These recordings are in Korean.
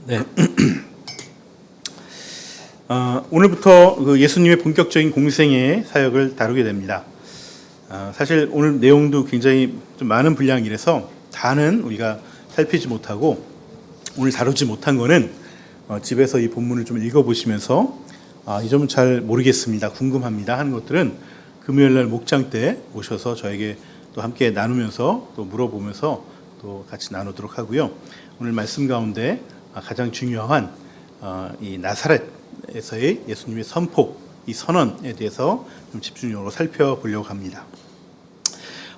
네. 오늘부터 그 예수님의 본격적인 공생의 사역을 다루게 됩니다. 사실 오늘 내용도 굉장히 좀 많은 분량이라서 다는 우리가 살피지 못하고 오늘 다루지 못한 거는 집에서 이 본문을 좀 읽어보시면서 이 점은 잘 모르겠습니다, 궁금합니다 하는 것들은 금요일날 목장 때 오셔서 저에게 또 함께 나누면서 또 물어보면서 또 같이 나누도록 하고요. 오늘 말씀 가운데 가장 중요한 이 나사렛에서의 예수님의 선포, 이 선언에 대해서 좀 집중적으로 살펴보려고 합니다.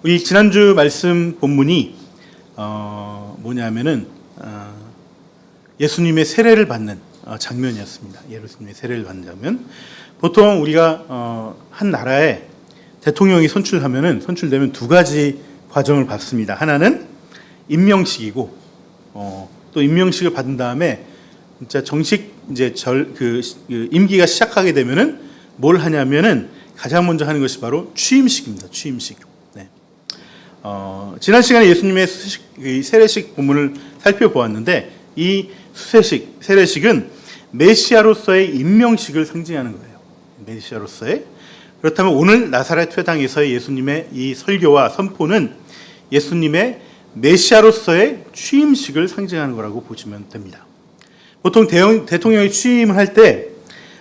우리 지난주 말씀 본문이 뭐냐면은 예수님의 세례를 받는 장면이었습니다. 예수님의 세례를 받는 장면. 보통 우리가 한 나라에 대통령이 선출되면 두 가지 과정을 밟습니다. 하나는 임명식이고 또 임명식을 받은 다음에 진짜 정식 이제 임기가 시작하게 되면은 뭘 하냐면은 가장 먼저 하는 것이 바로 취임식입니다. 취임식. 네. 지난 시간에 예수님의 세례식 본문을 살펴보았는데 이 세례식은 메시아로서의 임명식을 상징하는 거예요. 메시아로서의. 그렇다면 오늘 나사렛 회당에서의 예수님의 이 설교와 선포는 예수님의 메시아로서의 취임식을 상징하는 거라고 보시면 됩니다. 보통 대통령이 취임을 할 때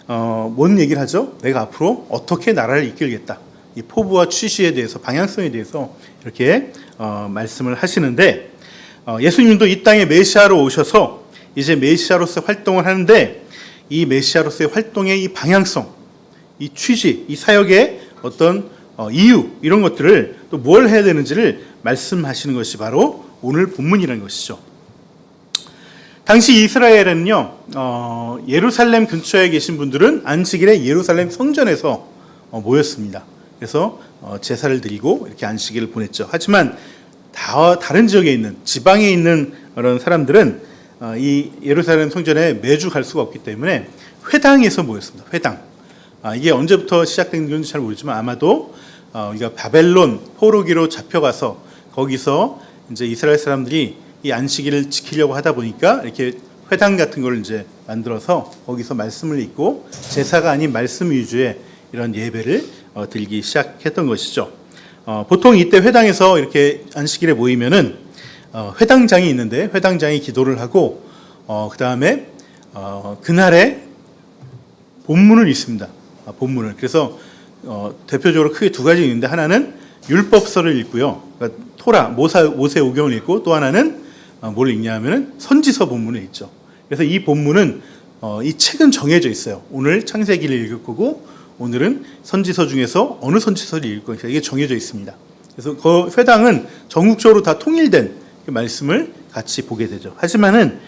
뭔 얘기를 하죠? 내가 앞으로 어떻게 나라를 이끌겠다. 이 포부와 취지에 대해서, 방향성에 대해서 이렇게 말씀을 하시는데 예수님도 이 땅에 메시아로 오셔서 이제 메시아로서 활동을 하는데 이 메시아로서의 활동의 이 방향성, 이 취지, 이 사역의 어떤 이유, 이런 것들을 또 뭘 해야 되는지를 말씀하시는 것이 바로 오늘 본문이라는 것이죠. 당시 이스라엘은요, 예루살렘 근처에 계신 분들은 안식일에 예루살렘 성전에서 모였습니다. 그래서 제사를 드리고 이렇게 안식일을 보냈죠. 하지만 다른 지역에 있는, 지방에 있는 그런 사람들은 이 예루살렘 성전에 매주 갈 수가 없기 때문에 회당에서 모였습니다. 회당. 이게 언제부터 시작된 건지 잘 모르지만 아마도 우리가 바벨론 포로기로 잡혀가서 거기서 이제 이스라엘 사람들이 이 안식일을 지키려고 하다 보니까 이렇게 회당 같은 걸 이제 만들어서 거기서 말씀을 읽고 제사가 아닌 말씀 위주의 이런 예배를 드리기 시작했던 것이죠. 보통 이때 회당에서 이렇게 안식일에 모이면은 회당장이 있는데 회당장이 기도를 하고 그 다음에 그날의 본문을 읽습니다. 본문을. 그래서 대표적으로 크게 두 가지 있는데 하나는 율법서를 읽고요. 그러니까 토라, 모세 오경을 읽고 또 하나는 뭘 읽냐 하면은 선지서 본문을 읽죠. 그래서 이 본문은 이 책은 정해져 있어요. 오늘 창세기를 읽을 거고 오늘은 선지서 중에서 어느 선지서를 읽을 거니까 이게 정해져 있습니다. 그래서 그 회당은 전국적으로 다 통일된 그 말씀을 같이 보게 되죠. 하지만은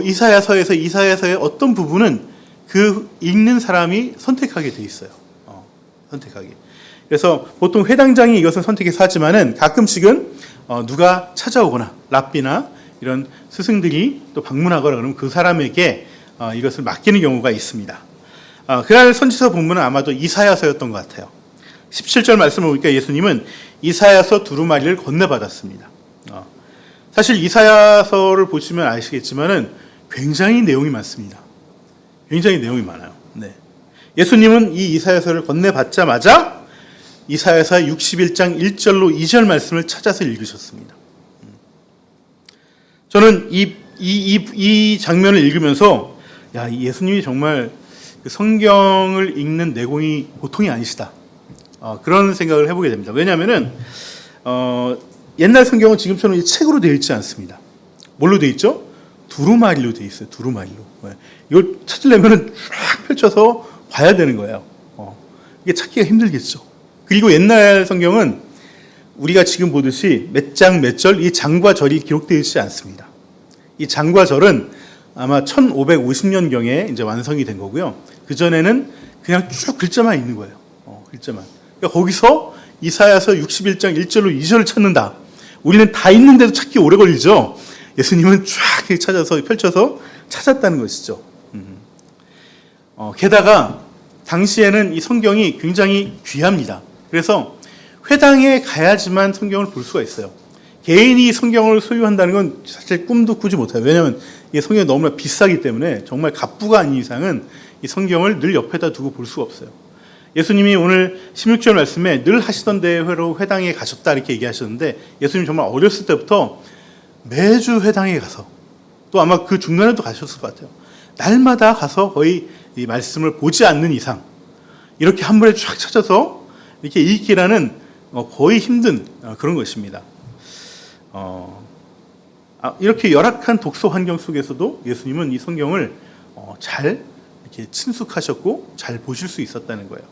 이사야서의 어떤 부분은 그 읽는 사람이 선택하게 돼 있어요. 선택하게. 그래서 보통 회당장이 이것을 선택해서 하지만은 가끔씩은 누가 찾아오거나 랍비나 이런 스승들이 또 방문하거나 그러면 그 사람에게 이것을 맡기는 경우가 있습니다. 그날 선지서 본문은 아마도 이사야서였던 것 같아요. 17절 말씀을 보니까 예수님은 이사야서 두루마리를 건네받았습니다. 사실 이사야서를 보시면 아시겠지만은 굉장히 내용이 많습니다. 굉장히 내용이 많아요. 네. 예수님은 이 이사야서를 건네받자마자 이사야서 61장 1절로 2절 말씀을 찾아서 읽으셨습니다. 저는 이 장면을 읽으면서 야, 예수님이 정말 성경을 읽는 내공이 보통이 아니시다. 그런 생각을 해보게 됩니다. 왜냐하면은 옛날 성경은 지금처럼 이 책으로 되어 있지 않습니다. 뭘로 되어 있죠? 두루마리로 되어 있어요. 두루마리로. 이걸 찾으려면은 쫙 펼쳐서 봐야 되는 거예요. 이게 찾기가 힘들겠죠. 그리고 옛날 성경은 우리가 지금 보듯이 몇 장 몇 절 이 장과 절이 기록되어 있지 않습니다. 이 장과 절은 아마 1550년경에 이제 완성이 된 거고요. 그 전에는 그냥 쭉 글자만 있는 거예요. 글자만. 그러니까 거기서 이사야서 61장 1절로 2절을 찾는다. 우리는 다 있는데도 찾기 오래 걸리죠. 예수님은 쫙 찾아서 펼쳐서 찾았다는 것이죠. 게다가 당시에는 이 성경이 굉장히 귀합니다. 그래서 회당에 가야지만 성경을 볼 수가 있어요. 개인이 성경을 소유한다는 건 사실 꿈도 꾸지 못해요. 왜냐하면 이 성경이 너무나 비싸기 때문에 정말 갑부가 아닌 이상은 이 성경을 늘 옆에다 두고 볼 수가 없어요. 예수님이 오늘 16절 말씀에 늘 하시던 대로 회당에 가셨다 이렇게 얘기하셨는데, 예수님 정말 어렸을 때부터 매주 회당에 가서, 또 아마 그 중간에도 가셨을 것 같아요. 날마다 가서 거의 이 말씀을 보지 않는 이상 이렇게 한 번에 쫙 찾아서 이렇게 읽기라는 거의 힘든 그런 것입니다. 이렇게 열악한 독서 환경 속에서도 예수님은 이 성경을 잘 이렇게 친숙하셨고 잘 보실 수 있었다는 거예요.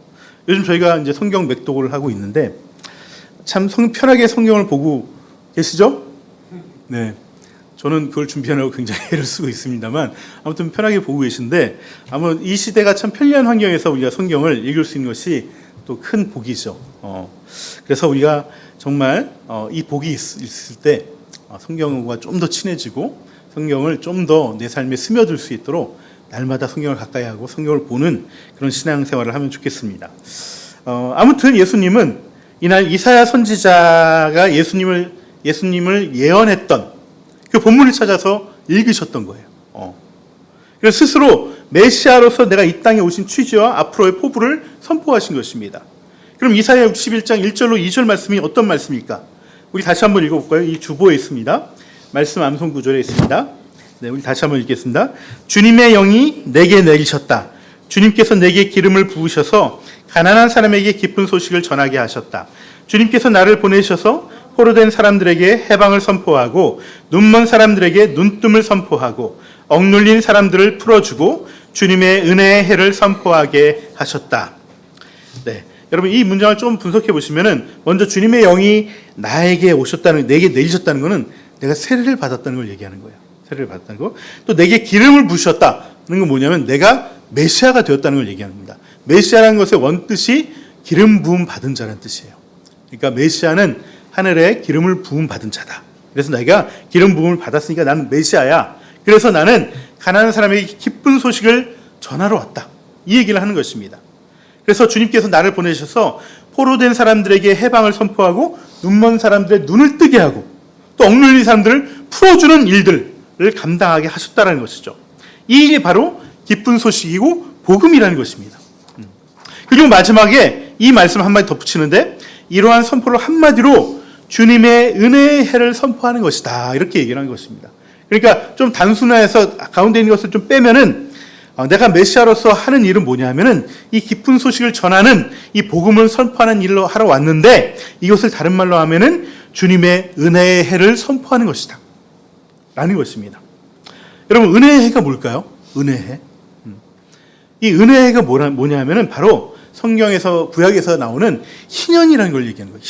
요즘 저희가 이제 성경 맥독을 하고 있는데 참 편하게 성경을 보고 계시죠? 네. 저는 그걸 준비하려고 굉장히 애를 쓰고 있습니다만 아무튼 편하게 보고 계신데, 아마 이 시대가 참 편리한 환경에서 우리가 성경을 읽을 수 있는 것이 또 큰 복이죠. 그래서 우리가 정말 이 복이 있을 때 성경과 좀 더 친해지고 성경을 좀 더 내 삶에 스며들 수 있도록 날마다 성경을 가까이 하고 성경을 보는 그런 신앙생활을 하면 좋겠습니다. 아무튼 예수님은 이날 이사야 선지자가 예수님을 예언했던 그 본문을 찾아서 읽으셨던 거예요. 그래서 스스로 메시아로서 내가 이 땅에 오신 취지와 앞으로의 포부를 선포하신 것입니다. 그럼 이사야 61장 1절로 2절 말씀이 어떤 말씀일까? 우리 다시 한번 읽어볼까요? 이 주보에 있습니다. 말씀 암송 구절에 있습니다. 네, 우리 다시 한번 읽겠습니다. 주님의 영이 내게 내리셨다. 주님께서 내게 기름을 부으셔서 가난한 사람에게 기쁜 소식을 전하게 하셨다. 주님께서 나를 보내셔서 포로된 사람들에게 해방을 선포하고 눈먼 사람들에게 눈뜸을 선포하고 억눌린 사람들을 풀어주고 주님의 은혜의 해를 선포하게 하셨다. 네, 여러분 이 문장을 좀 분석해 보시면은 먼저 주님의 영이 나에게 오셨다는, 내게 내리셨다는 것은 내가 세례를 받았다는 걸 얘기하는 거예요. 세례를 받았다는 거. 또 내게 기름을 부으셨다는 건 뭐냐면 내가 메시아가 되었다는 걸 얘기하는 겁니다. 메시아라는 것의 원뜻이 기름 부음 받은 자라는 뜻이에요. 그러니까 메시아는 하늘에 기름을 부음 받은 자다. 그래서 내가 기름 부음을 받았으니까 나는 메시아야. 그래서 나는 가난한 사람에게 기쁜 소식을 전하러 왔다. 이 얘기를 하는 것입니다. 그래서 주님께서 나를 보내셔서 포로된 사람들에게 해방을 선포하고 눈먼 사람들의 눈을 뜨게 하고 또 억눌린 사람들을 풀어주는 일들을 감당하게 하셨다는 것이죠. 이 일이 바로 기쁜 소식이고 복음이라는 것입니다. 그리고 마지막에 이 말씀 한마디 덧붙이는데, 이러한 선포를 한마디로 주님의 은혜의 해를 선포하는 것이다. 이렇게 얘기를 하는 것입니다. 그러니까 좀 단순화해서 가운데 있는 것을 좀 빼면은 내가 메시아로서 하는 일은 뭐냐면은 이 기쁜 소식을 전하는 이 복음을 선포하는 일로 하러 왔는데, 이것을 다른 말로 하면은 주님의 은혜의 해를 선포하는 것이다. 라는 것입니다. 여러분 은혜의 해가 뭘까요? 은혜의 해. 이 은혜의 해가 뭐냐면은 바로 성경에서 구약에서 나오는 희년이라는 걸 얘기하는 거예요.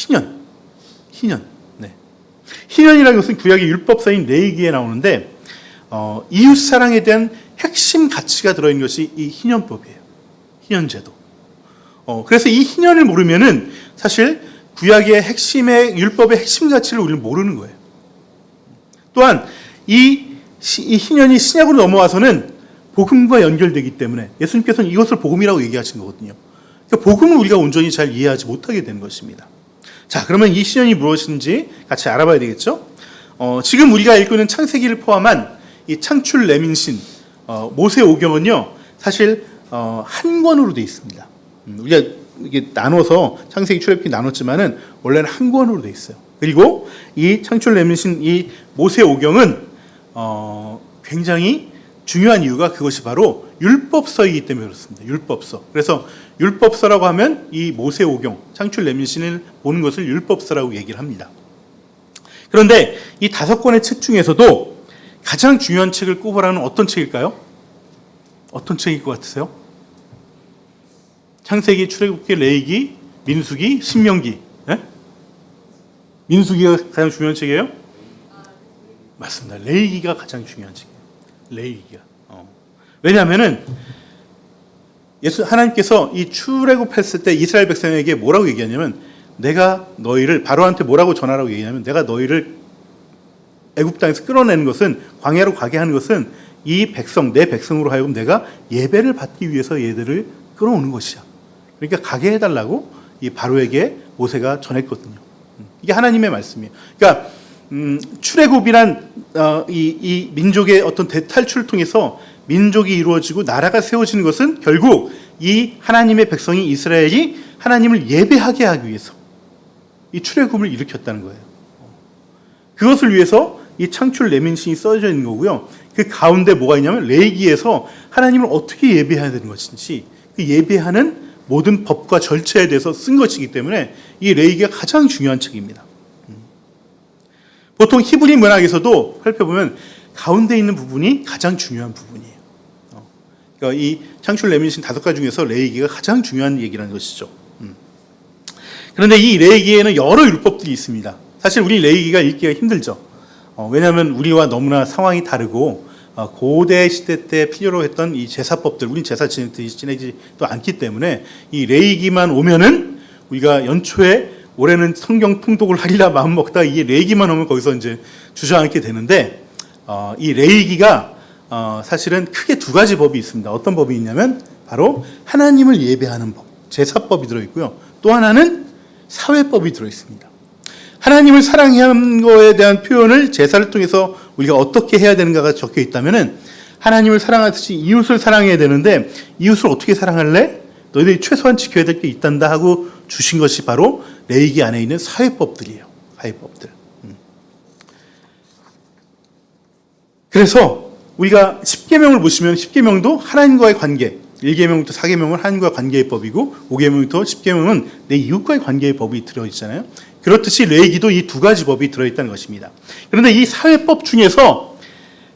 희년. 네. 희년이라는 것은 구약의 율법서인 레위기에 나오는데 이웃 사랑에 대한 핵심 가치가 들어있는 것이 이 희년법이에요. 희년제도. 그래서 이 희년을 모르면은 사실 구약의 핵심의 율법의 핵심 가치를 우리는 모르는 거예요. 또한 이 희년이 신약으로 넘어와서는 복음과 연결되기 때문에 예수님께서는 이것을 복음이라고 얘기하신 거거든요. 그러니까 복음을 우리가 온전히 잘 이해하지 못하게 되는 것입니다. 자, 그러면 이 희년이 무엇인지 같이 알아봐야 되겠죠? 지금 우리가 읽고 있는 창세기를 포함한 이 창출 레민신, 모세오경은요, 사실 한 권으로 되어 있습니다. 우리가 이게 나눠서 창세기 출애굽기 나눴지만은 원래는 한 권으로 되어 있어요. 그리고 이 창출 레민신 이 모세오경은 굉장히 중요한 이유가 그것이 바로 율법서이기 때문에 그렇습니다. 율법서. 그래서 율법서라고 하면 이 모세오경, 창출 레민신을 보는 것을 율법서라고 얘기를 합니다. 그런데 이 5권의 책 중에서도 가장 중요한 책을 꼽으라면 어떤 책일까요? 어떤 책일 것 같으세요? 창세기, 출애굽기, 레위기, 민수기, 신명기. 네? 민수기가 가장 중요한 책이에요? 맞습니다. 레위기가 가장 중요한 책이에요. 레위기가. 왜냐하면은 하나님께서 이 출애굽했을 때 이스라엘 백성에게 뭐라고 얘기하냐면, 내가 너희를 바로한테 뭐라고 전하라고 얘기하냐면, 내가 너희를 애굽 땅에서 끌어내는 것은, 광야로 가게 하는 것은 이 백성, 내 백성으로 하여금 내가 예배를 받기 위해서 얘들을 끌어오는 것이야. 그러니까 가게 해달라고 이 바로에게 모세가 전했거든요. 이게 하나님의 말씀이에요. 그러니까 출애굽이란 이 민족의 어떤 대탈출을 통해서 민족이 이루어지고 나라가 세워지는 것은 결국 이 하나님의 백성이 이스라엘이 하나님을 예배하게 하기 위해서 이 출애굽을 일으켰다는 거예요. 그것을 위해서 이 창출 레민신이 써져 있는 거고요. 그 가운데 뭐가 있냐면 레위기에서 하나님을 어떻게 예배해야 되는 것인지 그 예배하는 모든 법과 절차에 대해서 쓴 것이기 때문에 이 레위기가 가장 중요한 책입니다. 보통 히브리 문학에서도 살펴보면 가운데 있는 부분이 가장 중요한 부분이에요. 그러니까 이 창출 레민신 5가지 중에서 레위기가 가장 중요한 얘기라는 것이죠. 그런데 이 레위기에는 여러 율법들이 있습니다. 사실 우리 레위기가 읽기가 힘들죠. 왜냐하면 우리와 너무나 상황이 다르고 고대 시대 때 필요로 했던 이 제사법들, 우린 제사 지내지도 않기 때문에 이 레위기만 오면은 우리가 연초에 올해는 성경 통독을 하리라 마음 먹다가 이 레위기만 오면 거기서 이제 주저앉게 되는데 이 레위기가 사실은 크게 2가지 법이 있습니다. 어떤 법이 있냐면 바로 하나님을 예배하는 법, 제사법이 들어있고요. 또 하나는 사회법이 들어있습니다. 하나님을 사랑하는 것에 대한 표현을 제사를 통해서 우리가 어떻게 해야 되는가가 적혀 있다면은 하나님을 사랑하듯이 이웃을 사랑해야 되는데 이웃을 어떻게 사랑할래? 너희들이 최소한 지켜야 될 게 있단다 하고 주신 것이 바로 레위기 안에 있는 사회법들이에요. 사회법들. 그래서 우리가 10계명을 보시면 10계명도 하나님과의 관계, 1계명부터 4계명은 하나님과의 관계의 법이고 5계명부터 10계명은 내 이웃과의 관계의 법이 들어있잖아요. 그렇듯이 레위기도 이 2가지 법이 들어있다는 것입니다. 그런데 이 사회법 중에서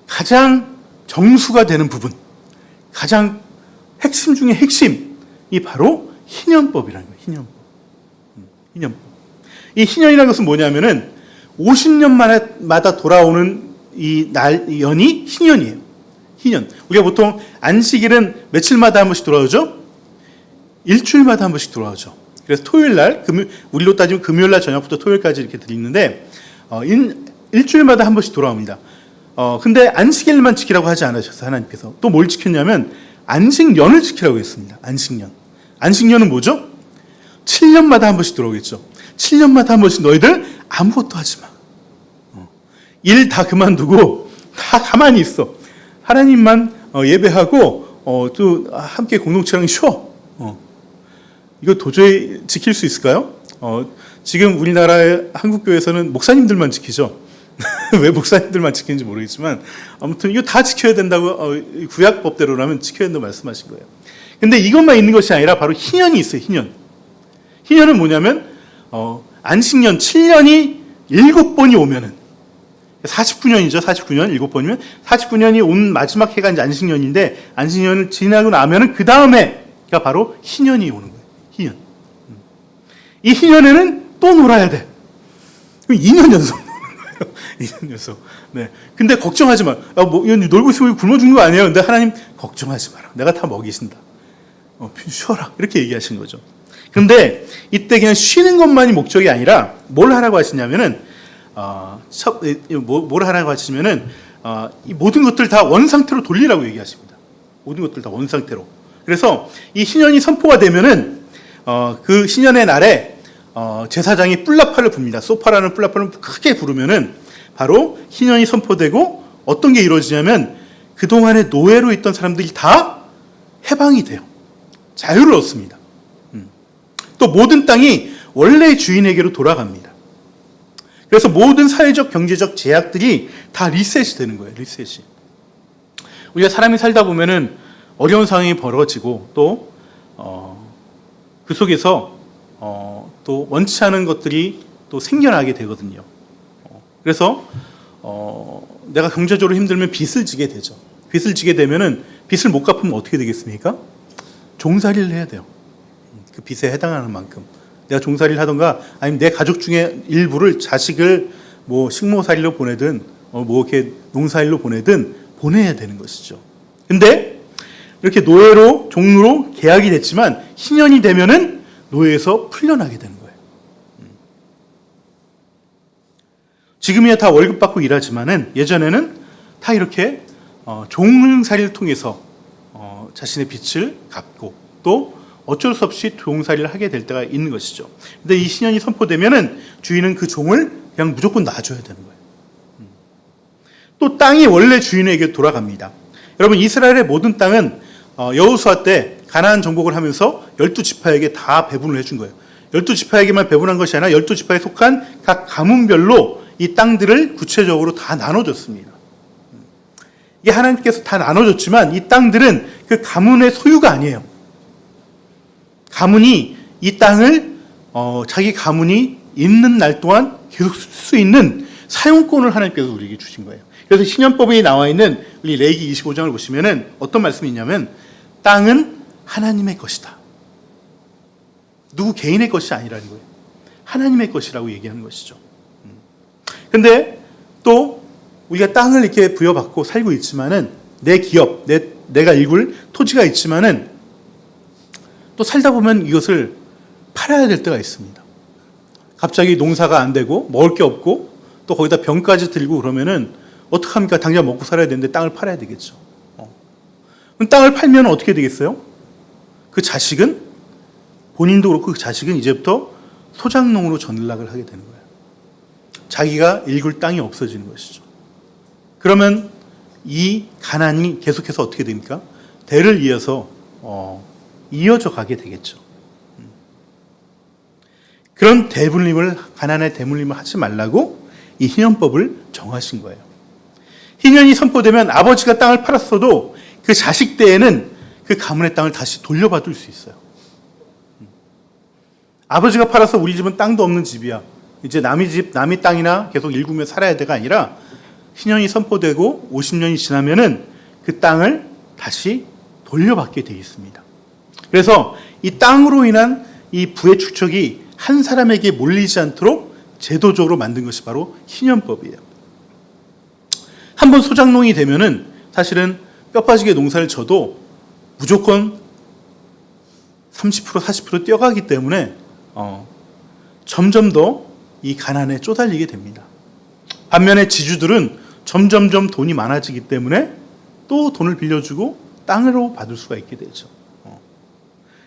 가장 정수가 되는 부분, 가장 핵심 중에 핵심이 바로 희년법이라는 거예요. 희년법. 희년법. 이 희년이라는 것은 뭐냐면은 50년마다 돌아오는 이 연이 희년이에요. 희년. 우리가 보통 안식일은 며칠마다 한 번씩 돌아오죠? 일주일마다 한 번씩 돌아오죠. 그래서 토요일 날, 우리로 따지면 금요일 날 저녁부터 토요일까지 이렇게 드리는데, 일주일마다 한 번씩 돌아옵니다. 근데 안식일만 지키라고 하지 않으셨어요, 하나님께서. 또 뭘 지켰냐면, 안식년을 지키라고 했습니다. 안식년. 안식년은 뭐죠? 7년마다 한 번씩 돌아오겠죠. 7년마다 한 번씩 너희들 아무것도 하지 마. 일 다 그만두고, 다 가만히 있어. 하나님만 예배하고, 또 함께 공동체랑 쉬어. 이거 도저히 지킬 수 있을까요? 지금 우리나라의 한국교회에서는 목사님들만 지키죠. 왜 목사님들만 지키는지 모르겠지만 아무튼 이거 다 지켜야 된다고 구약법대로라면 지켜야 된다고 말씀하신 거예요. 근데 이것만 있는 것이 아니라 바로 희년이 있어요. 희년. 희년은 뭐냐면 안식년 7년이 7번이 오면은 49년이죠. 49년 7번이면 49년이 온 마지막 해가 이제 안식년인데 안식년을 지나고 나면은 그 다음에가 바로 희년이 오는 거예요. 희년. 이 희년에는 또 놀아야 돼. 2년 연속 노는 거예요. 2년 연속. 네. 근데 걱정하지 마. 놀고 있으면 굶어 죽는 거 아니에요. 근데 하나님 걱정하지 마라. 내가 다 먹이신다. 쉬어라. 이렇게 얘기하신 거죠. 근데 이때 그냥 쉬는 것만이 목적이 아니라 뭘 하라고 하시냐면은 뭘 하라고 하시면은 이 모든 것들 다 원상태로 돌리라고 얘기하십니다. 모든 것들 다 원상태로. 그래서 이 희년이 선포가 되면은 그 희년의 날에 제사장이 뿔나팔을 붑니다. 소파라는 뿔나팔을 크게 부르면은 바로 희년이 선포되고 어떤 게 이루어지냐면 그동안에 노예로 있던 사람들이 다 해방이 돼요. 자유를 얻습니다. 또 모든 땅이 원래 주인에게로 돌아갑니다. 그래서 모든 사회적 경제적 제약들이 다 리셋이 되는 거예요. 리셋이. 우리가 사람이 살다 보면은 어려운 상황이 벌어지고 또 그 속에서 또 원치 않은 것들이 또 생겨나게 되거든요. 그래서 내가 경제적으로 힘들면 빚을 지게 되죠. 빚을 지게 되면은 빚을 못 갚으면 어떻게 되겠습니까? 종살이를 해야 돼요. 그 빚에 해당하는 만큼. 내가 종살이를 하던가 아니면 내 가족 중에 일부를 자식을 뭐 식모살이로 보내든 뭐 이렇게 농사일로 보내든 보내야 되는 것이죠. 근데 이렇게 노예로 종로로 계약이 됐지만 희년이 되면은 노예에서 풀려나게 되는 거예요. 지금이야 다 월급 받고 일하지만은 예전에는 다 이렇게 종살이를 통해서 자신의 빚을 갚고 또 어쩔 수 없이 종살이를 하게 될 때가 있는 것이죠. 근데 이 희년이 선포되면은 주인은 그 종을 그냥 무조건 놔줘야 되는 거예요. 또 땅이 원래 주인에게 돌아갑니다. 여러분, 이스라엘의 모든 땅은 여호수아 때 가나안 정복을 하면서 12지파에게 다 배분을 해준 거예요. 12지파에게만 배분한 것이 아니라 12지파에 속한 각 가문별로 이 땅들을 구체적으로 다 나눠줬습니다. 이게 하나님께서 다 나눠줬지만 이 땅들은 그 가문의 소유가 아니에요. 가문이 이 땅을 자기 가문이 있는 날 동안 계속 쓸 수 있는 사용권을 하나님께서 우리에게 주신 거예요. 그래서 신연법에 나와 있는 우리 레위기 25장을 보시면은 어떤 말씀이 있냐면 땅은 하나님의 것이다. 누구 개인의 것이 아니라는 거예요. 하나님의 것이라고 얘기하는 것이죠. 근데 또 우리가 땅을 이렇게 부여받고 살고 있지만은 내 기업, 내가 일굴 토지가 있지만은 또 살다 보면 이것을 팔아야 될 때가 있습니다. 갑자기 농사가 안 되고 먹을 게 없고 또 거기다 병까지 들고 그러면은 어떡합니까? 당장 먹고 살아야 되는데 땅을 팔아야 되겠죠. 그럼 땅을 팔면 어떻게 되겠어요? 그 자식은 본인도 그렇고 그 자식은 이제부터 소작농으로 전락을 하게 되는 거예요. 자기가 일굴 땅이 없어지는 것이죠. 그러면 이 가난이 계속해서 어떻게 됩니까? 대를 이어서 이어져 가게 되겠죠. 그런 가난의 대물림을 하지 말라고 이 희년법을 정하신 거예요. 희년이 선포되면 아버지가 땅을 팔았어도 그 자식 때에는 그 가문의 땅을 다시 돌려받을 수 있어요. 아버지가 팔아서 우리 집은 땅도 없는 집이야. 이제 남의 집, 남의 땅이나 계속 일구며 살아야 돼가 아니라 희년이 선포되고 50년이 지나면은 그 땅을 다시 돌려받게 되어 있습니다. 그래서 이 땅으로 인한 이 부의 축적이 한 사람에게 몰리지 않도록 제도적으로 만든 것이 바로 희년법이에요. 한번 소작농이 되면은 사실은 뼈 빠지게 농사를 져도 무조건 30% 40% 뛰어가기 때문에 점점 더 이 가난에 쪼달리게 됩니다. 반면에 지주들은 점점점 돈이 많아지기 때문에 또 돈을 빌려주고 땅으로 받을 수가 있게 되죠.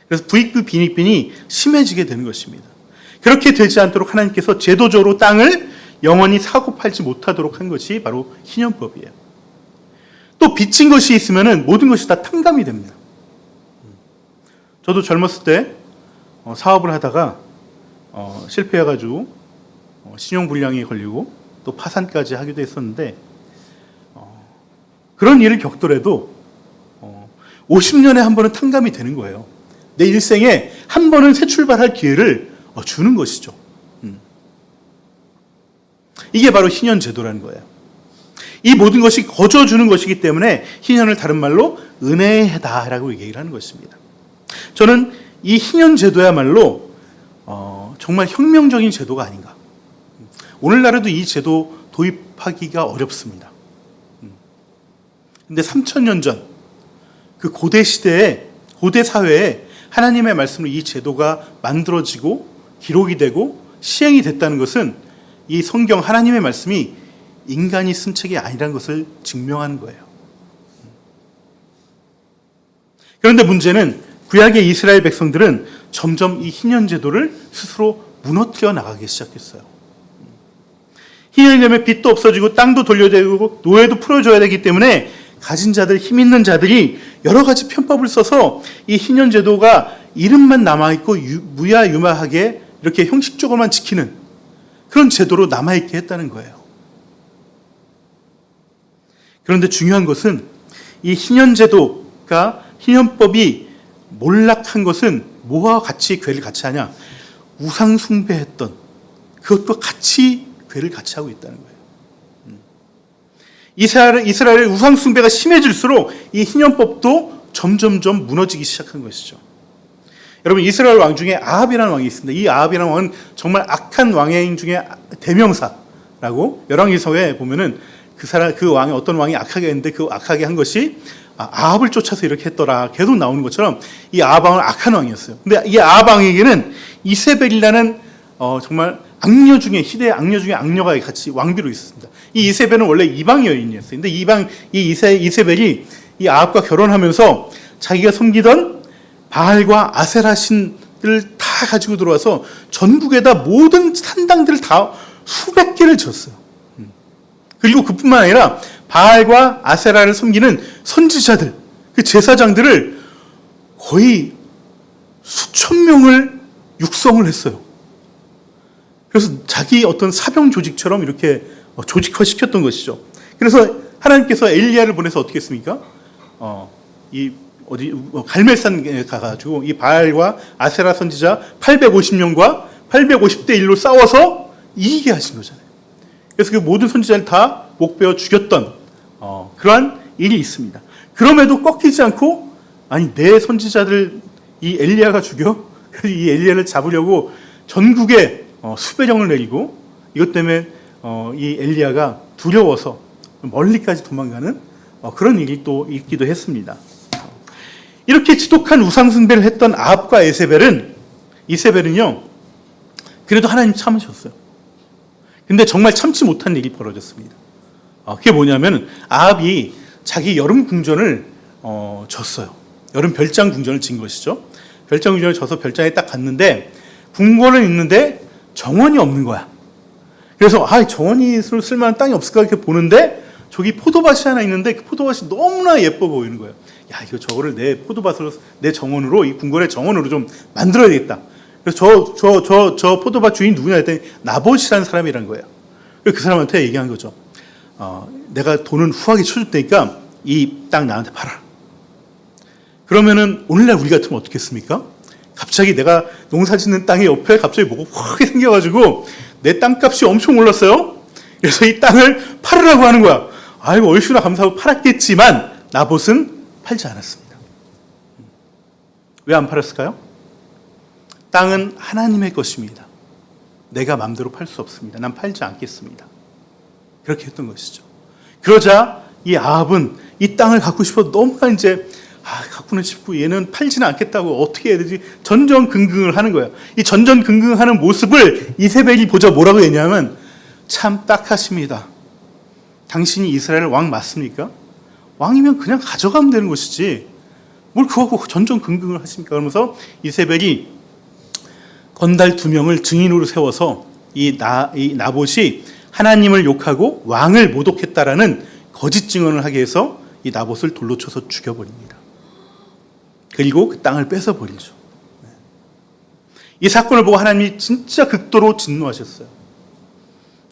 그래서 부익부 빈익빈이 심해지게 되는 것입니다. 그렇게 되지 않도록 하나님께서 제도적으로 땅을 영원히 사고 팔지 못하도록 한 것이 바로 희년법이에요. 또 빚진 것이 있으면 모든 것이 다 탕감이 됩니다. 저도 젊었을 때 사업을 하다가 실패해가지고 신용불량에 걸리고 또 파산까지 하기도 했었는데 그런 일을 겪더라도 50년에 한 번은 탕감이 되는 거예요. 내 일생에 한 번은 새 출발할 기회를 주는 것이죠. 이게 바로 희년제도라는 거예요. 이 모든 것이 거저 주는 것이기 때문에 희년을 다른 말로 은혜의 해다라고 얘기를 하는 것입니다. 저는 이 희년제도야말로 정말 혁명적인 제도가 아닌가. 오늘날에도 이 제도 도입하기가 어렵습니다. 근데 3000년 전 그 고대 시대에, 고대 사회에 하나님의 말씀으로 이 제도가 만들어지고 기록이 되고 시행이 됐다는 것은 이 성경 하나님의 말씀이 인간이 쓴 책이 아니라는 것을 증명하는 거예요. 그런데 문제는 구약의 이스라엘 백성들은 점점 이 희년제도를 스스로 무너뜨려 나가기 시작했어요. 희년이 되면 빚도 없어지고 땅도 돌려야 되고 노예도 풀어줘야 되기 때문에 가진 자들, 힘 있는 자들이 여러 가지 편법을 써서 이 희년제도가 이름만 남아있고 무야유마하게 이렇게 형식적으로만 지키는 그런 제도로 남아있게 했다는 거예요. 그런데 중요한 것은 이 희년제도가, 희년법이 몰락한 것은 뭐와 같이 괴를 같이 하냐? 우상숭배했던 그것도 같이 괴를 같이 하고 있다는 거예요. 이스라엘의 우상숭배가 심해질수록 이 희년법도 점점점 무너지기 시작한 것이죠. 여러분, 이스라엘 왕 중에 아합이라는 왕이 있습니다. 이 아합이라는 왕은 정말 악한 왕인 중에 대명사라고 열왕기서에 보면은 그 왕이 어떤 왕이 악하게 했는데 그 악하게 한 것이 아합을 쫓아서 이렇게 했더라 계속 나오는 것처럼 이 아합 왕은 악한 왕이었어요. 근데 이 아합 왕에게는 이세벨이라는 정말 악녀 중에, 시대의 악녀 중에 악녀가 같이 왕비로 있었습니다. 이 이세벨은 원래 이방 여인이었어요. 근데 이세벨이 이 아합과 결혼하면서 자기가 섬기던 바알과 아세라 신을 다 가지고 들어와서 전국에다 모든 산당들을 다 수백 개를 지었어요. 그리고 그뿐만 아니라 바알과 아세라를 섬기는 선지자들, 그 제사장들을 거의 수천 명을 육성을 했어요. 그래서 자기 어떤 사병 조직처럼 이렇게 조직화시켰던 것이죠. 그래서 하나님께서 엘리야를 보내서 어떻게 했습니까? 갈멜산에 가가지고 이 바알과 아세라 선지자 850명과 850대 1로 싸워서 이기게 하신 거잖아요. 그래서 그 모든 선지자를 다 목베어 죽였던 그러한 일이 있습니다. 그럼에도 꺾이지 않고 아니 내 선지자들 이 엘리야가 죽여? 그래서 이 엘리야를 잡으려고 전국에 수배령을 내리고 이것 때문에 이 엘리야가 두려워서 멀리까지 도망가는 그런 일이 또 있기도 했습니다. 이렇게 지독한 우상숭배를 했던 아합과 이세벨은요 그래도 하나님 참으셨어요. 근데 정말 참지 못한 일이 벌어졌습니다. 그게 뭐냐면 아합이 자기 여름 궁전을 졌어요. 여름 별장 궁전을 진 것이죠. 별장 궁전을 져서 별장에 딱 갔는데 궁궐은 있는데 정원이 없는 거야. 그래서 정원이 쓸만한 땅이 없을까 이렇게 보는데 저기 포도밭이 하나 있는데 그 포도밭이 너무나 예뻐 보이는 거예요. 야, 저거를 내 포도밭으로, 내 정원으로, 이 궁궐의 정원으로 좀 만들어야 되겠다. 그래서 저 포도밭 주인 누구냐 했더니 나봇이라는 사람이란 거예요. 그 사람한테 얘기한 거죠. 내가 돈은 후하게 쳐줄 테니까 이 땅 나한테 팔아. 그러면은 오늘날 우리 같으면 어떻게 했습니까? 갑자기 내가 농사 짓는 땅의 옆에 갑자기 뭐가 확 생겨가지고 내 땅값이 엄청 올랐어요. 그래서 이 땅을 팔으라고 하는 거야. 아이고 얼씨나 감사하고 팔았겠지만 나봇은 팔지 않았습니다. 왜 안 팔았을까요? 땅은 하나님의 것입니다. 내가 마음대로 팔 수 없습니다. 난 팔지 않겠습니다. 그렇게 했던 것이죠. 그러자 이 아합은 이 땅을 갖고 싶어서 너무나 이제 갖고는 싶고 얘는 팔지는 않겠다고 어떻게 해야 되지? 전전긍긍을 하는 거예요. 이 전전긍긍하는 모습을 이세벨이 보자 뭐라고 했냐면 참 딱하십니다. 당신이 이스라엘 왕 맞습니까? 왕이면 그냥 가져가면 되는 것이지 뭘 그거 갖고 전전긍긍을 하십니까? 그러면서 이세벨이 건달 2명을 증인으로 세워서 이 나봇이 하나님을 욕하고 왕을 모독했다라는 거짓 증언을 하게 해서 이 나봇을 돌로 쳐서 죽여버립니다. 그리고 그 땅을 뺏어버리죠. 이 사건을 보고 하나님이 진짜 극도로 진노하셨어요.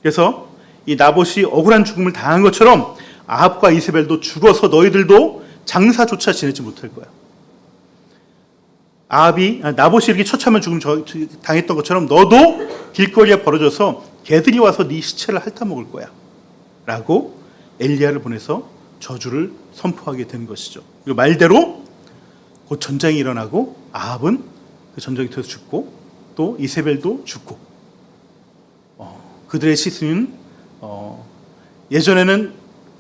그래서 이 나봇이 억울한 죽음을 당한 것처럼 아합과 이세벨도 죽어서 너희들도 장사조차 지내지 못할 거야. 나봇이 이렇게 처참한 죽음 당했던 것처럼 너도 길거리에 벌어져서 개들이 와서 네 시체를 핥아먹을 거야 라고 엘리야를 보내서 저주를 선포하게 된 것이죠. 그리고 말대로 곧 전쟁이 일어나고 아합은 그 전쟁터에서 죽고 또 이세벨도 죽고 그들의 시신은 예전에는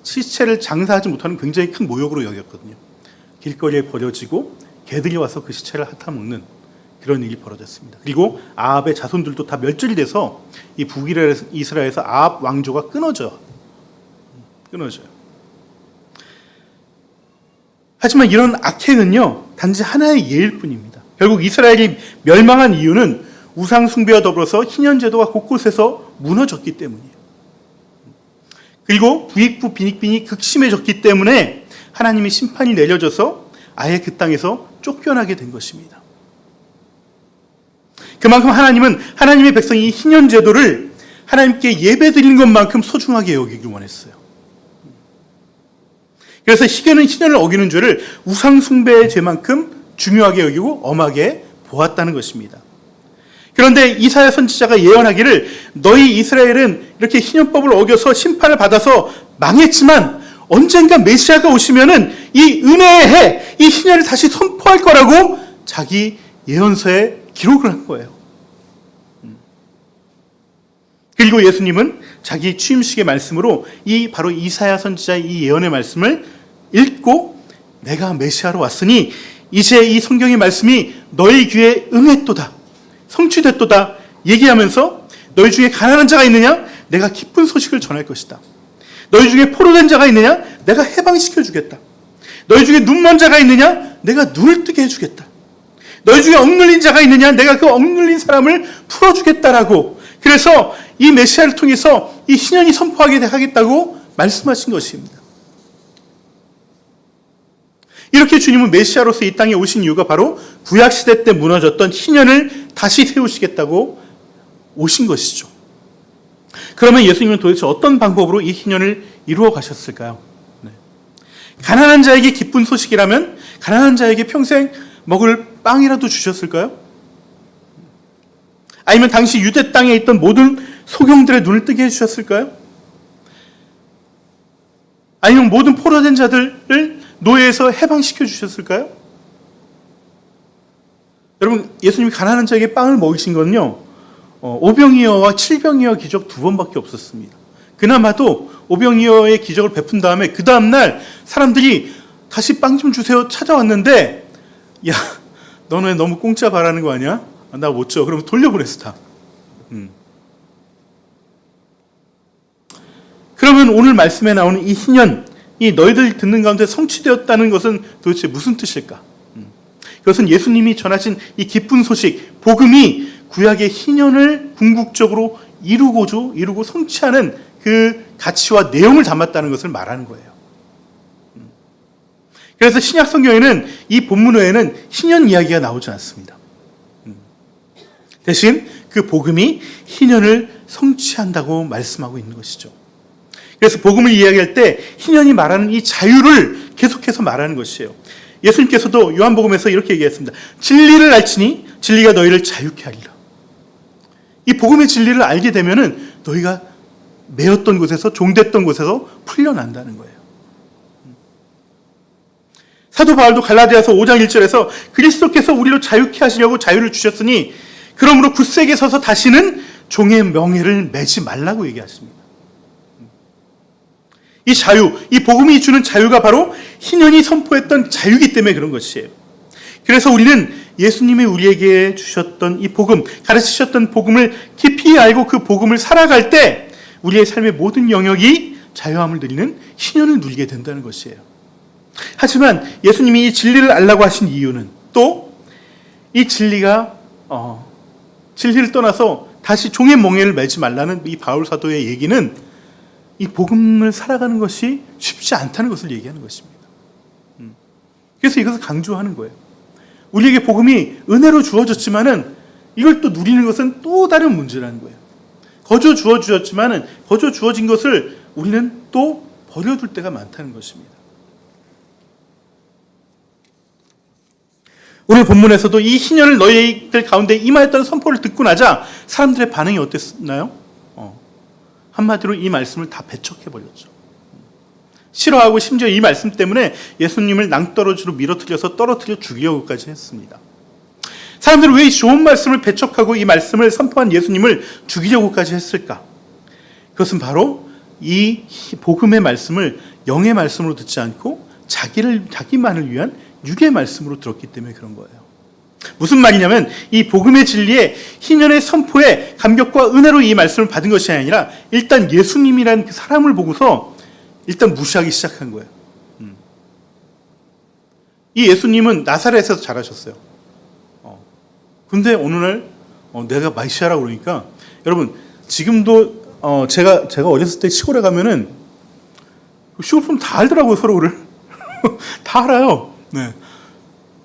시체를 장사하지 못하는 굉장히 큰 모욕으로 여겼거든요. 길거리에 버려지고 개들이 와서 그 시체를 핥아먹는 그런 일이 벌어졌습니다. 그리고 아합의 자손들도 다 멸절이 돼서 이 북이스라엘에서 아합 왕조가 끊어져요. 하지만 이런 악행은요 단지 하나의 예일 뿐입니다. 결국 이스라엘이 멸망한 이유는 우상 숭배와 더불어서 희년 제도가 곳곳에서 무너졌기 때문이에요. 그리고 부익부 빈익빈이 극심해졌기 때문에 하나님의 심판이 내려져서 아예 그 땅에서 쫓겨나게 된 것입니다. 그만큼 하나님은 하나님의 백성이 희년 제도를 하나님께 예배드리는 것만큼 소중하게 여기길 원했어요. 그래서 희년은 희년을 어기는 죄를 우상 숭배의 죄만큼 중요하게 여기고 엄하게 보았다는 것입니다. 그런데 이사야 선지자가 예언하기를 너희 이스라엘은 이렇게 희년법을 어겨서 심판을 받아서 망했지만 언젠가 메시아가 오시면은 이 은혜의 해, 이 희년을 다시 선포할 거라고 자기 예언서에 기록을 한 거예요. 그리고 예수님은 자기 취임식의 말씀으로 바로 이사야 선지자의 이 예언의 말씀을 읽고 내가 메시아로 왔으니 이제 이 성경의 말씀이 너희 귀에 응했도다, 성취됐도다 얘기하면서 너희 중에 가난한 자가 있느냐? 내가 기쁜 소식을 전할 것이다. 너희 중에 포로된 자가 있느냐? 내가 해방시켜 주겠다. 너희 중에 눈먼 자가 있느냐? 내가 눈을 뜨게 해주겠다. 너희 중에 억눌린 자가 있느냐? 내가 그 억눌린 사람을 풀어주겠다라고. 그래서 이 메시아를 통해서 이 신년이 선포하게 하겠다고 말씀하신 것입니다. 이렇게 주님은 메시아로서 이 땅에 오신 이유가 바로 구약시대 때 무너졌던 희년을 다시 세우시겠다고 오신 것이죠. 그러면 예수님은 도대체 어떤 방법으로 이 희년을 이루어 가셨을까요? 네. 가난한 자에게 기쁜 소식이라면 가난한 자에게 평생 먹을 빵이라도 주셨을까요? 아니면 당시 유대 땅에 있던 모든 소경들의 눈을 뜨게 해주셨을까요? 아니면 모든 포로된 자들을 노예에서 해방시켜 주셨을까요? 여러분, 예수님이 가난한 자에게 빵을 먹이신 건요, 오병이어와 칠병이어 기적 2번밖에 없었습니다. 그나마도 오병이어의 기적을 베푼 다음에 그 다음날 사람들이 다시 빵 좀 주세요 찾아왔는데, 야, 너는 왜 너무 공짜 바라는 거 아니야? 나 못 줘. 그러면 돌려보냈어 다. 그러면 오늘 말씀에 나오는 이 희년, 이 너희들 듣는 가운데 성취되었다는 것은 도대체 무슨 뜻일까? 그것은 예수님이 전하신 이 기쁜 소식, 복음이 구약의 희년을 궁극적으로 이루고 성취하는 그 가치와 내용을 담았다는 것을 말하는 거예요. 그래서 신약 성경에는 이 본문 외에는 희년 이야기가 나오지 않습니다. 대신 그 복음이 희년을 성취한다고 말씀하고 있는 것이죠. 그래서 복음을 이야기할 때 희년이 말하는 이 자유를 계속해서 말하는 것이에요. 예수님께서도 요한복음에서 이렇게 얘기했습니다. 진리를 알지니 진리가 너희를 자유케 하리라. 이 복음의 진리를 알게 되면은 너희가 매였던 곳에서, 종됐던 곳에서 풀려난다는 거예요. 사도 바울도 갈라디아서 5장 1절에서 그리스도께서 우리로 자유케 하시려고 자유를 주셨으니 그러므로 굳세게 서서 다시는 종의 명예를 매지 말라고 얘기하십니다. 이 자유, 이 복음이 주는 자유가 바로 희년이 선포했던 자유이기 때문에 그런 것이에요. 그래서 우리는 예수님이 우리에게 주셨던 이 복음, 가르치셨던 복음을 깊이 알고 그 복음을 살아갈 때 우리의 삶의 모든 영역이 자유함을 누리는 희년을 누리게 된다는 것이에요. 하지만 예수님이 이 진리를 알라고 하신 이유는 또 이 진리가 진리를 떠나서 다시 종의 멍에를 매지 말라는 이 바울 사도의 얘기는 이 복음을 살아가는 것이 쉽지 않다는 것을 얘기하는 것입니다. 그래서 이것을 강조하는 거예요. 우리에게 복음이 은혜로 주어졌지만은 이걸 또 누리는 것은 또 다른 문제라는 거예요. 거저 주어졌지만은 거저 주어진 것을 우리는 또 버려둘 때가 많다는 것입니다. 오늘 본문에서도 이 희년을 너희들 가운데 임하였다는 선포를 듣고 나자 사람들의 반응이 어땠나요? 한마디로 이 말씀을 다 배척해버렸죠. 싫어하고 심지어 이 말씀 때문에 예수님을 낭떠러지로 밀어뜨려서 떨어뜨려 죽이려고까지 했습니다. 사람들은 왜 이 좋은 말씀을 배척하고 이 말씀을 선포한 예수님을 죽이려고까지 했을까? 그것은 바로 이 복음의 말씀을 영의 말씀으로 듣지 않고 자기만을 위한 육의 말씀으로 들었기 때문에 그런 거예요. 무슨 말이냐면 이 복음의 진리에 희년의 선포에 감격과 은혜로 이 말씀을 받은 것이 아니라 일단 예수님이라는 그 사람을 보고서 일단 무시하기 시작한 거예요. 이 예수님은 나사렛에서 자라셨어요. 근데 어느 날 내가 메시아라고 그러니까 여러분 지금도 제가 어렸을 때 시골에 가면은 시골 사람 다 알더라고요. 서로를 다 알아요. 네.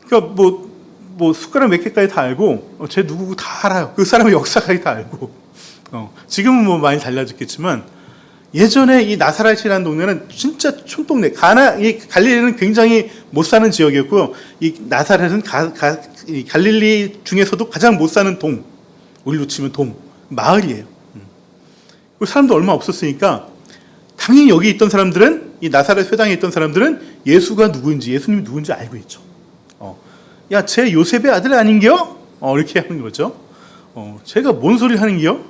그러니까 뭐 숟가락 몇 개까지 다 알고 쟤 누구고 다 알아요. 그 사람의 역사까지 다 알고. 지금은 뭐 많이 달라졌겠지만 예전에 이 나사렛이라는 동네는 진짜 촌동네. 이 갈릴리는 굉장히 못 사는 지역이었고요. 이 나사렛은 이 갈릴리 중에서도 가장 못 사는 우리로 치면 마을이에요. 그리고 사람도 얼마 없었으니까 당연히 여기 있던 사람들은 이 나사렛 회당에 있던 사람들은 예수가 누구인지 예수님이 누구인지 알고 있죠. 야, 쟤 요셉의 아들 아닌겨? 이렇게 하는 거죠. 쟤가 뭔 소리를 하는겨?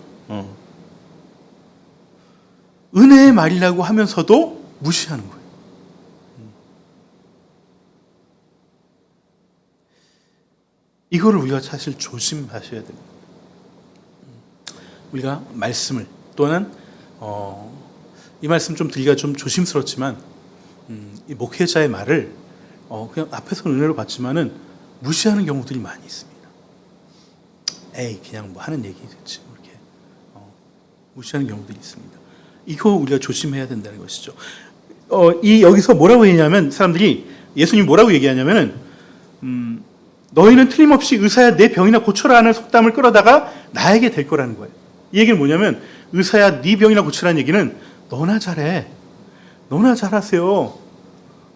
은혜의 말이라고 하면서도 무시하는 거예요. 이거를 우리가 사실 조심하셔야 됩니다. 우리가 말씀을 또는 이 말씀 좀 드리기가 좀 조심스럽지만 이 목회자의 말을 그냥 앞에서 은혜로 받지만은 무시하는 경우들이 많이 있습니다. 에이 그냥 뭐 하는 얘기겠지 이렇게 무시하는 경우들이 있습니다. 이거 우리가 조심해야 된다는 것이죠. 여기서 뭐라고 했냐면 사람들이 예수님 뭐라고 얘기하냐면은 너희는 틀림없이 의사야 내 병이나 고쳐라 하는 속담을 끌어다가 나에게 될 거라는 거예요. 이 얘기는 뭐냐면 의사야 네 병이나 고쳐라는 얘기는 너나 잘해. 너나 잘하세요.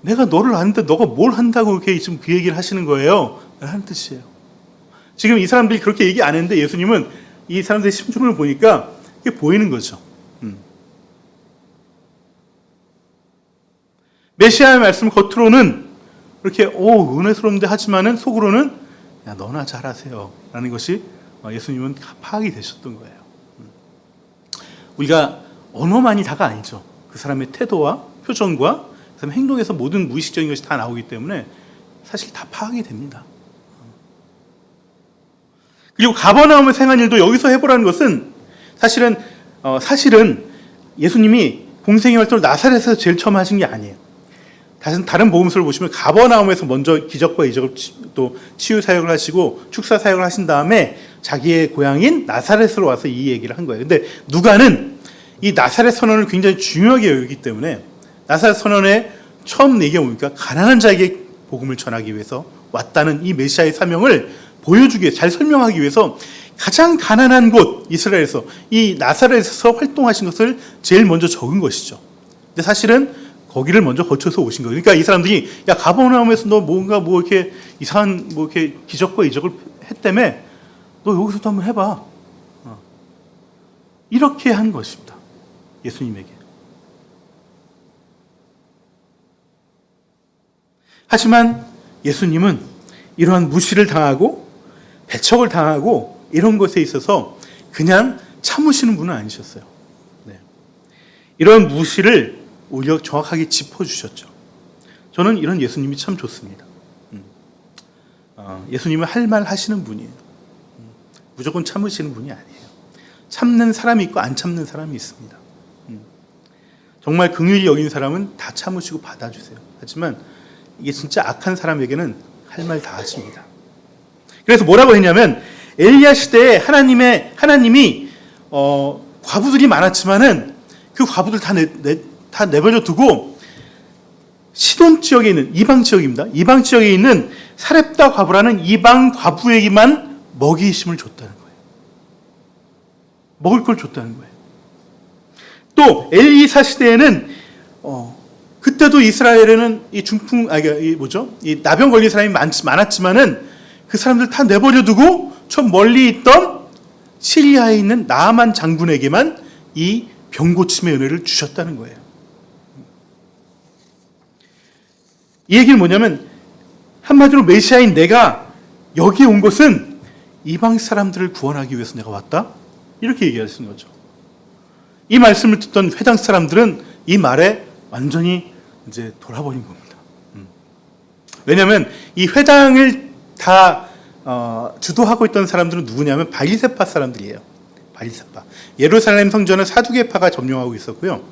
내가 너를 아는데 너가 뭘 한다고 이렇게 지금 그 얘기를 하시는 거예요. 하는 뜻이에요. 지금 이 사람들이 그렇게 얘기 안 했는데 예수님은 이 사람들의 심중을 보니까 이게 보이는 거죠. 메시아의 말씀 겉으로는 이렇게 은혜스러운데 하지만은 속으로는 야 너나 잘하세요 라는 것이 예수님은 파악이 되셨던 거예요. 우리가 언어만이 다가 아니죠. 그 사람의 태도와 표정과 그 사람의 행동에서 모든 무의식적인 것이 다 나오기 때문에 사실 다 파악이 됩니다. 그리고 가버나움에서 행한 일도 여기서 해보라는 것은 사실은 예수님이 공생의 활동을 나사렛에서 제일 처음 하신 게 아니에요. 다른 복음서를 보시면 가버나움에서 먼저 기적과 이적을 또 치유 사역을 하시고 축사 사역을 하신 다음에 자기의 고향인 나사렛으로 와서 이 얘기를 한 거예요. 근데 누가는 이 나사렛 선언을 굉장히 중요하게 여기기 때문에 나사렛 선언의 처음 얘기가 뭡니까? 가난한 자에게 복음을 전하기 위해서 왔다는 이 메시아의 사명을 보여주기 위해 잘 설명하기 위해서 가장 가난한 곳 이스라엘에서 이 나사렛에서 활동하신 것을 제일 먼저 적은 것이죠. 근데 사실은 거기를 먼저 거쳐서 오신 거예요. 그러니까 이 사람들이 야 가버나움에서 너 뭔가 뭐 이렇게 이상한 뭐 이렇게 기적과 이적을 했다며 너 여기서도 한번 해봐. 이렇게 한 것입니다. 예수님에게. 하지만 예수님은 이러한 무시를 당하고 배척을 당하고 이런 것에 있어서 그냥 참으시는 분은 아니셨어요. 네. 이런 무시를 오히려 정확하게 짚어주셨죠. 저는 이런 예수님이 참 좋습니다. 예수님은 할 말 하시는 분이에요. 무조건 참으시는 분이 아니에요. 참는 사람이 있고 안 참는 사람이 있습니다. 정말 긍휼히 여긴 사람은 다 참으시고 받아주세요. 하지만 이게 진짜 악한 사람에게는 할 말 다 하십니다. 그래서 뭐라고 했냐면 엘리야 시대에 하나님이 과부들이 많았지만은 그 과부들 다 내버려 두고 시돈 지역에 있는 이방 지역입니다. 이방 지역에 있는 사렙다 과부라는 이방 과부에게만 먹이심을 줬다는 거예요. 먹을 걸 줬다는 거예요. 또 엘리사 시대에는 그때도 이스라엘에는 이 나병 걸린 사람이 많았지만은 그 사람들 다 내버려 두고 저 멀리 있던 시리아에 있는 나아만 장군에게만 이 병고침의 은혜를 주셨다는 거예요. 이 얘기는 뭐냐면 한마디로 메시아인 내가 여기에 온 것은 이방 사람들을 구원하기 위해서 내가 왔다? 이렇게 얘기하시는 거죠. 이 말씀을 듣던 회당 사람들은 이 말에 완전히 이제 돌아버린 겁니다. 왜냐하면 이 회당을 다 주도하고 있던 사람들은 누구냐면 바리새파 사람들이에요. 바리새파. 예루살렘 성전은 사두개파가 점령하고 있었고요.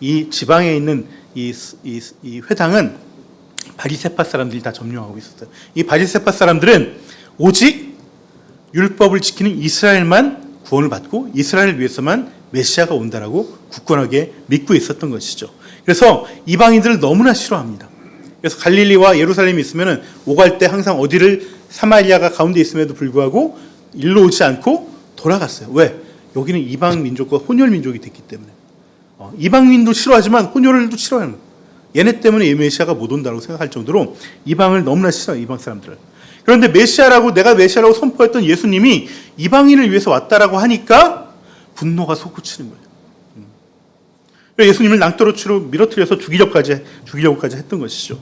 이 지방에 있는 이 회당은 바리새파 사람들이 다 점령하고 있었어요. 이 바리새파 사람들은 오직 율법을 지키는 이스라엘만 구원을 받고 이스라엘을 위해서만 메시아가 온다라고 굳건하게 믿고 있었던 것이죠. 그래서 이방인들을 너무나 싫어합니다. 그래서 갈릴리와 예루살렘이 있으면 오갈 때 항상 어디를 사마리아가 가운데 있음에도 불구하고 일로 오지 않고 돌아갔어요. 왜? 여기는 이방 민족과 혼혈 민족이 됐기 때문에. 이방인도 싫어하지만 혼혈도 싫어하는 거예요. 얘네 때문에 이 메시아가 못 온다고 생각할 정도로 이방을 너무나 싫어해요. 이방 사람들을. 그런데 내가 메시아라고 선포했던 예수님이 이방인을 위해서 왔다라고 하니까 분노가 솟구치는 거예요. 예수님을 낭떠러치로 밀어뜨려서 죽이려고까지 했던 것이죠.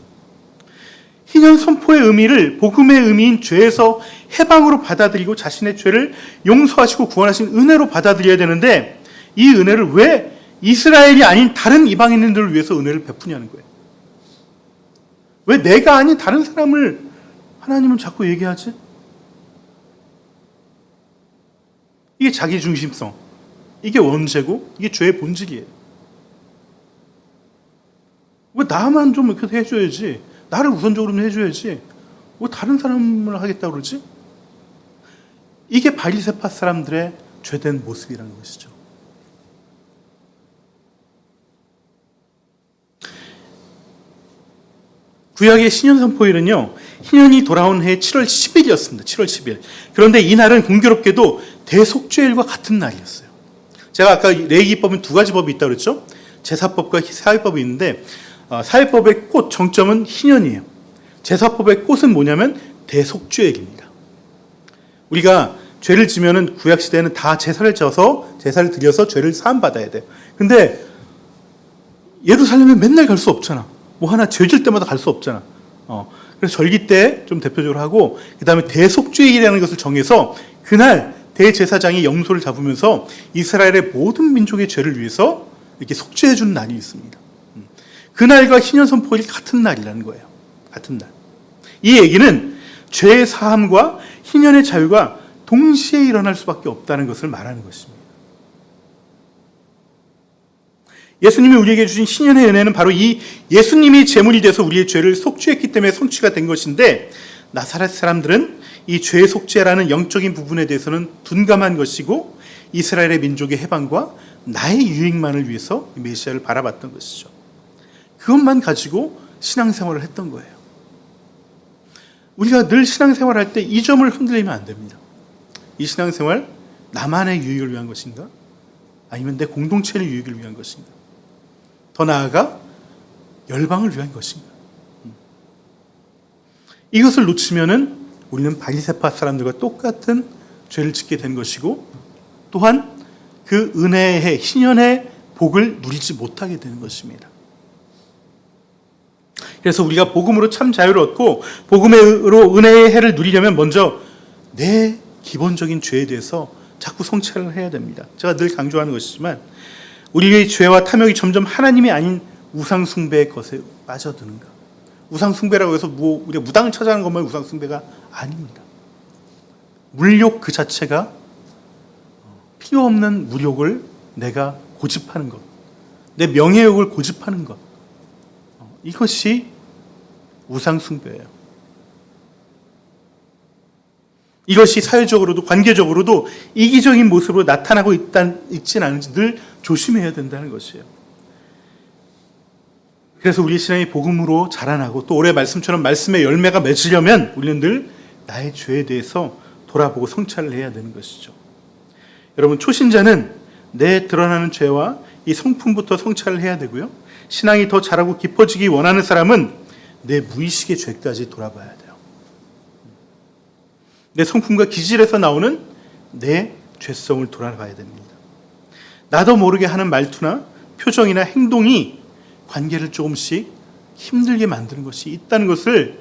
희년 선포의 의미를 복음의 의미인 죄에서 해방으로 받아들이고 자신의 죄를 용서하시고 구원하신 은혜로 받아들여야 되는데 이 은혜를 왜 이스라엘이 아닌 다른 이방인들을 위해서 은혜를 베푸냐는 거예요. 왜 내가 아닌 다른 사람을 하나님은 자꾸 얘기하지? 이게 자기중심성, 이게 원죄고 이게 죄의 본질이에요. 왜 나만 좀 이렇게 해줘야지, 나를 우선적으로 해줘야지, 왜 다른 사람을 하겠다고 그러지? 이게 바리새파 사람들의 죄된 모습이라는 것이죠. 구약의 신년선포일은요, 희년이 돌아온 해 7월 10일이었습니다. 7월 10일. 그런데 이 날은 공교롭게도 대속죄일과 같은 날이었어요. 제가 아까 레위기법은 두 가지 법이 있다고 그랬죠? 제사법과 사회법이 있는데, 사회법의 꽃 정점은 희년이에요. 제사법의 꽃은 뭐냐면 대속죄일입니다. 우리가 죄를 지면은 구약시대에는 다 제사를 드려서 죄를 사함받아야 돼요. 근데 예루살렘에 맨날 갈 수 없잖아. 뭐 하나 죄질 때마다 갈 수 없잖아. 그래서 절기 때 좀 대표적으로 하고, 그 다음에 대속죄일이라는 것을 정해서 그날 대제사장이 염소를 잡으면서 이스라엘의 모든 민족의 죄를 위해서 이렇게 속죄해 주는 날이 있습니다. 그날과 희년선포일이 같은 날이라는 거예요. 같은 날. 이 얘기는 죄의 사함과 희년의 자유가 동시에 일어날 수밖에 없다는 것을 말하는 것입니다. 예수님이 우리에게 주신 신년의 은혜는 바로 이 예수님이 제물이 돼서 우리의 죄를 속죄했기 때문에 성취가 된 것인데, 나사렛 사람들은 이 죄의 속죄라는 영적인 부분에 대해서는 둔감한 것이고 이스라엘의 민족의 해방과 나의 유익만을 위해서 메시아를 바라봤던 것이죠. 그것만 가지고 신앙생활을 했던 거예요. 우리가 늘 신앙생활할 때 이 점을 흔들리면 안 됩니다. 이 신앙생활 나만의 유익을 위한 것인가? 아니면 내 공동체의 유익을 위한 것인가? 더 나아가 열방을 위한 것인가? 이것을 놓치면은 우리는 바리새파 사람들과 똑같은 죄를 짓게 된 것이고, 또한 그 은혜의 희년의 복을 누리지 못하게 되는 것입니다. 그래서 우리가 복음으로 참 자유를 얻고 복음으로 은혜의 해를 누리려면 먼저 내 기본적인 죄에 대해서 자꾸 성찰을 해야 됩니다. 제가 늘 강조하는 것이지만 우리의 죄와 탐욕이 점점 하나님이 아닌 우상 숭배의 것에 빠져드는가. 우상 숭배라고 해서 우리가 무당을 찾아가는 것만 우상 숭배가 아닙니다. 물욕 그 자체가 필요 없는 물욕을 내가 고집하는 것, 내 명예욕을 고집하는 것, 이것이 우상 숭배예요. 이것이 사회적으로도 관계적으로도 이기적인 모습으로 나타나고 있지는 않은지 늘 조심해야 된다는 것이에요. 그래서 우리 신앙이 복음으로 자라나고 또 올해 말씀처럼 말씀의 열매가 맺으려면 우리는 늘 나의 죄에 대해서 돌아보고 성찰을 해야 되는 것이죠. 여러분, 초신자는 내 드러나는 죄와 이 성품부터 성찰을 해야 되고요. 신앙이 더 자라고 깊어지기 원하는 사람은 내 무의식의 죄까지 돌아봐야 돼요. 내 성품과 기질에서 나오는 내 죄성을 돌아봐야 됩니다. 나도 모르게 하는 말투나 표정이나 행동이 관계를 조금씩 힘들게 만드는 것이 있다는 것을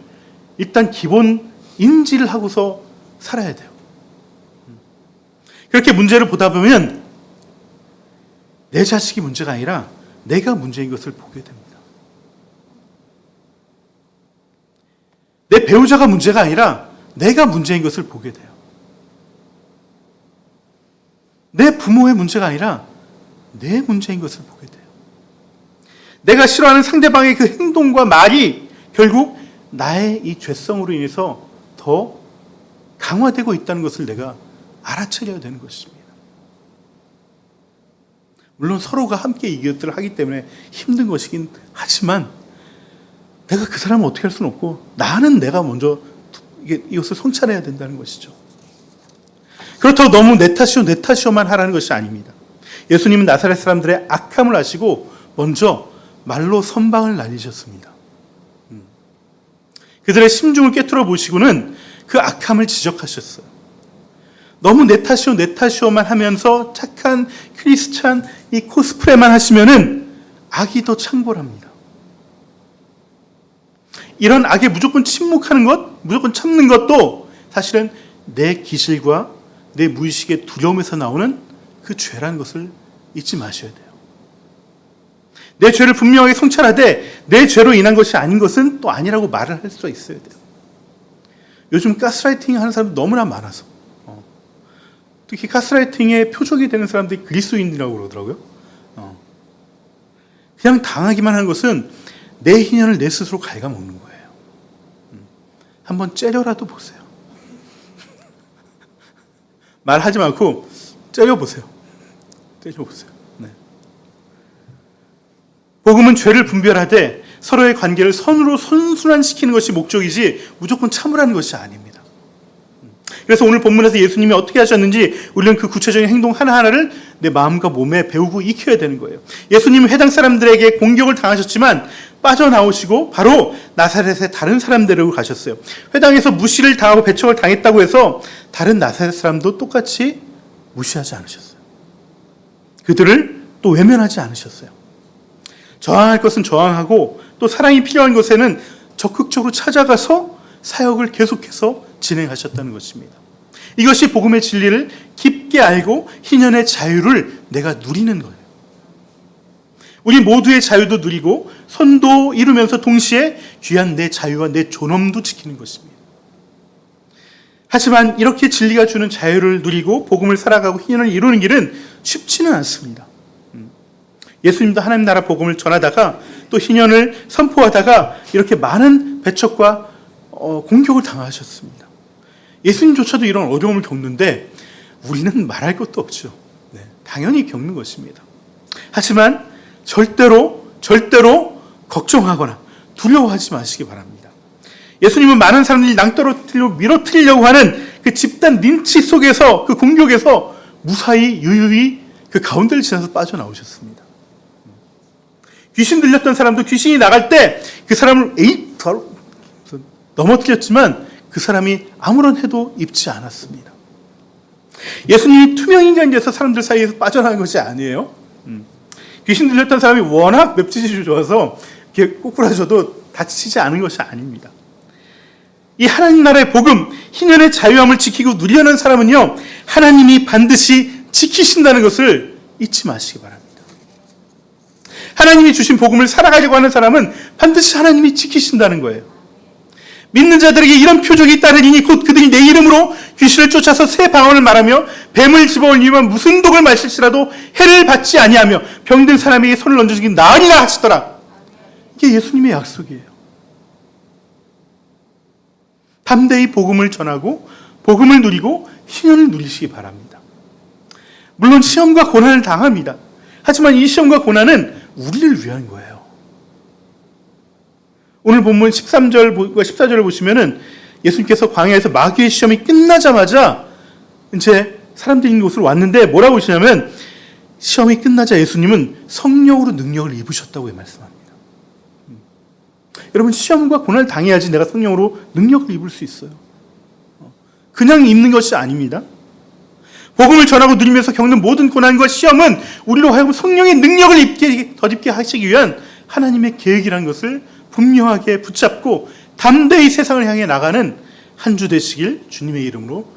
일단 기본 인지를 하고서 살아야 돼요. 그렇게 문제를 보다 보면 내 자식이 문제가 아니라 내가 문제인 것을 보게 됩니다. 내 배우자가 문제가 아니라 내가 문제인 것을 보게 돼요. 내 부모의 문제가 아니라 내 문제인 것을 보게 돼요. 내가 싫어하는 상대방의 그 행동과 말이 결국 나의 이 죄성으로 인해서 더 강화되고 있다는 것을 내가 알아차려야 되는 것입니다. 물론 서로가 함께 이 것들을 하기 때문에 힘든 것이긴 하지만 내가 그 사람을 어떻게 할 수는 없고 나는 내가 먼저 이것을 성찰해야 된다는 것이죠. 그렇다고 너무 내 탓이요만 하라는 것이 아닙니다. 예수님은 나사렛 사람들의 악함을 아시고 먼저 말로 선방을 날리셨습니다. 그들의 심중을 꿰뚫어 보시고는 그 악함을 지적하셨어요. 너무 내 탓이요만 하면서 착한 크리스찬 이 코스프레만 하시면은 악이 더 창궐합니다. 이런 악에 무조건 침묵하는 것, 무조건 참는 것도 사실은 내 기질과 내 무의식의 두려움에서 나오는 그 죄라는 것을 잊지 마셔야 돼요. 내 죄를 분명하게 성찰하되 내 죄로 인한 것이 아닌 것은 또 아니라고 말을 할 수 있어야 돼요. 요즘 가스라이팅 하는 사람들 너무나 많아서 특히 가스라이팅의 표적이 되는 사람들이 그리스도인이라고 그러더라고요. 그냥 당하기만 하는 것은 내 희년을 내 스스로 갉아먹는 거예요. 한번 째려라도 보세요. 말하지 말고 째려보세요. 째려보세요. 네. 복음은 죄를 분별하되 서로의 관계를 선으로 선순환시키는 것이 목적이지 무조건 참으라는 것이 아닙니다. 그래서 오늘 본문에서 예수님이 어떻게 하셨는지 우리는 그 구체적인 행동 하나하나를 내 마음과 몸에 배우고 익혀야 되는 거예요. 예수님은 회당 사람들에게 공격을 당하셨지만 빠져나오시고 바로 나사렛의 다른 사람들로 가셨어요. 회당에서 무시를 당하고 배척을 당했다고 해서 다른 나사렛 사람도 똑같이 무시하지 않으셨어요. 그들을 또 외면하지 않으셨어요. 저항할 것은 저항하고 또 사랑이 필요한 것에는 적극적으로 찾아가서 사역을 계속해서 진행하셨다는 것입니다. 이것이 복음의 진리를 깊게 알고 희년의 자유를 내가 누리는 거예요. 우리 모두의 자유도 누리고 선도 이루면서 동시에 귀한 내 자유와 내 존엄도 지키는 것입니다. 하지만 이렇게 진리가 주는 자유를 누리고 복음을 살아가고 희년을 이루는 길은 쉽지는 않습니다. 예수님도 하나님 나라 복음을 전하다가 또 희년을 선포하다가 이렇게 많은 배척과 공격을 당하셨습니다. 예수님조차도 이런 어려움을 겪는데 우리는 말할 것도 없죠. 당연히 겪는 것입니다. 하지만 절대로 걱정하거나 두려워하지 마시기 바랍니다. 예수님은 많은 사람들이 낭떠러지로 밀어뜨리려고 하는 그 집단 린치 속에서 그 공격에서 무사히 유유히 그 가운데를 지나서 빠져나오셨습니다. 귀신 들렸던 사람도 귀신이 나갈 때 그 사람을 넘어뜨렸지만 그 사람이 아무런 해도 입지 않았습니다. 예수님이 투명인간이 돼서 사람들 사이에서 빠져나간 것이 아니에요. 귀신 들렸던 사람이 워낙 맵찔이 좋아서 이렇게 꼬꾸라져도 다치지 않은 것이 아닙니다. 이 하나님 나라의 복음, 희년의 자유함을 지키고 누리려는 사람은요, 하나님이 반드시 지키신다는 것을 잊지 마시기 바랍니다. 하나님이 주신 복음을 살아가려고 하는 사람은 반드시 하나님이 지키신다는 거예요. 믿는 자들에게 이런 표적이 따르리니 곧 그들이 내 이름으로 귀신을 쫓아서 새 방언을 말하며 뱀을 집어올리면 무슨 독을 마실지라도 해를 받지 아니하며 병든 사람에게 손을 얹어주긴 나으리라 하시더라. 이게 예수님의 약속이에요. 담대히 복음을 전하고 복음을 누리고 희년을 누리시기 바랍니다. 물론 시험과 고난을 당합니다. 하지만 이 시험과 고난은 우리를 위한 거예요. 오늘 본문 13절과 14절을 보시면은 예수님께서 광야에서 마귀의 시험이 끝나자마자 이제 사람들이 있는 곳으로 왔는데 뭐라고 하시냐면 시험이 끝나자 예수님은 성령으로 능력을 입으셨다고 말씀합니다. 여러분, 시험과 고난을 당해야지 내가 성령으로 능력을 입을 수 있어요. 그냥 입는 것이 아닙니다. 복음을 전하고 누리면서 겪는 모든 고난과 시험은 우리로 하여금 성령의 능력을 덧입게 하시기 위한 하나님의 계획이라는 것을 분명하게 붙잡고 담대히 세상을 향해 나가는 한 주 되시길 주님의 이름으로